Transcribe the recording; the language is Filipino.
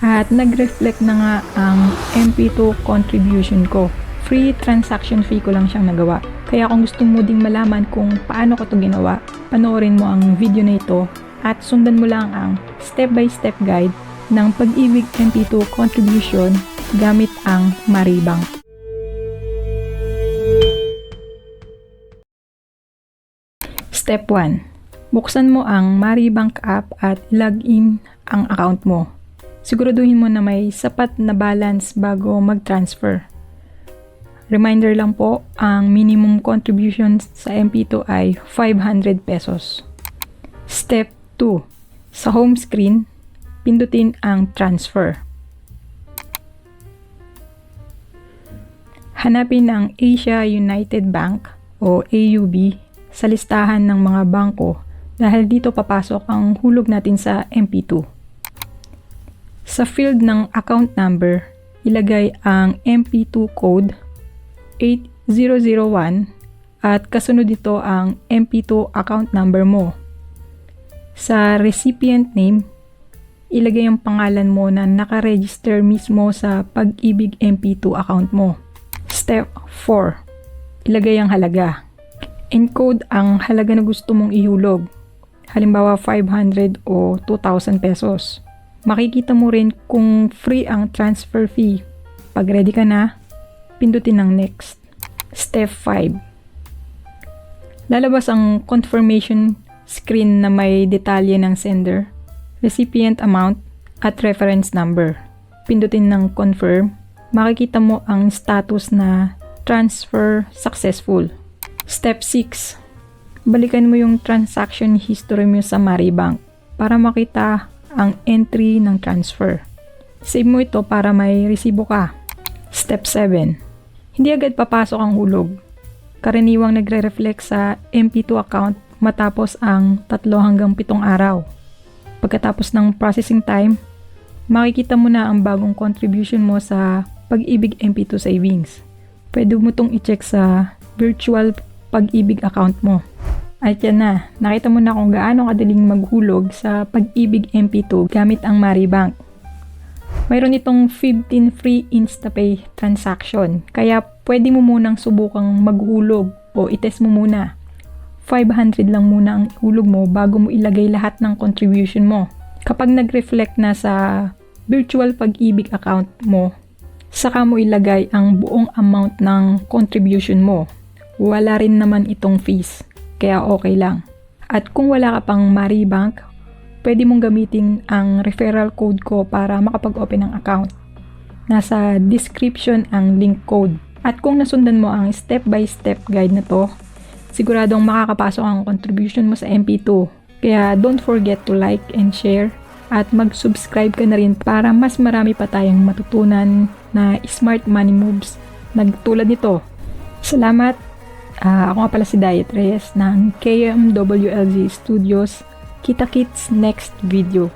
At nag-reflect na nga ang MP2 contribution ko. Free transaction fee ko lang siyang nagawa. Kaya kung gusto mo ding malaman kung paano ko to ginawa, panoorin mo ang video na ito at sundan mo lang ang step-by-step guide ng Pag-ibig MP2 contribution gamit ang Maribank. Step 1. Buksan mo ang Maribank app at login ang account mo. Siguraduhin mo na may sapat na balance bago mag-transfer. Reminder lang po, ang minimum contribution sa MP2 ay 500 pesos. Step 2. Sa home screen, pindutin ang transfer. Hanapin ang Asia United Bank o AUB sa listahan ng mga bangko dahil dito papasok ang hulog natin sa MP2. Sa field ng account number, ilagay ang MP2 code 8001 at kasunod dito ang MP2 account number mo. Sa recipient name, ilagay ang pangalan mo na nakaregister mismo sa Pag-ibig MP2 account mo. Step 4. Ilagay ang halaga. Encode ang halaga na gusto mong ihulog. Halimbawa 500 o 2,000 pesos. Makikita mo rin kung free ang transfer fee. Pag ready ka na, pindutin ang next. Step 5. Lalabas ang confirmation screen na may detalye ng sender, recipient amount, at reference number. Pindutin ng confirm. Makikita mo ang status na transfer successful. Step 6. Balikan mo yung transaction history mo sa Maribank para makita ang entry ng transfer. Save mo ito para may resibo ka. Step 7. Hindi agad papasok ang hulog. Karaniwang nagre-reflect sa MP2 account matapos ang 3 hanggang 7 araw. Pagkatapos ng processing time, makikita mo na ang bagong contribution mo sa Pag-ibig MP2 savings. Pwede mo itong i-check sa virtual Pag-ibig account mo. At yan na, nakita mo na kung gaano kadaling maghulog sa Pag-ibig MP2 gamit ang Maribank. Mayroon itong 15 free InstaPay transaction, kaya pwede mo munang subukang maghulog o itest mo muna. 500 lang muna ang hulog mo bago mo ilagay lahat ng contribution mo. Kapag nag-reflect na sa virtual Pag-ibig account mo, saka mo ilagay ang buong amount ng contribution mo. Wala rin naman itong fees. Kaya okay lang. At kung wala ka pang Maribank, pwede mong gamitin ang referral code ko para makapag-open ng account. Nasa description ang link code. At kung nasundan mo ang step-by-step guide na to, siguradong makakapasok ang contribution mo sa MP2. Kaya don't forget to like and share at mag-subscribe ka na rin para mas marami pa tayong matutunan na smart money moves nagtulad nito. Salamat! Ako nga pala si Diet Reyes ng KMWLG Studios. Kita-kits next video.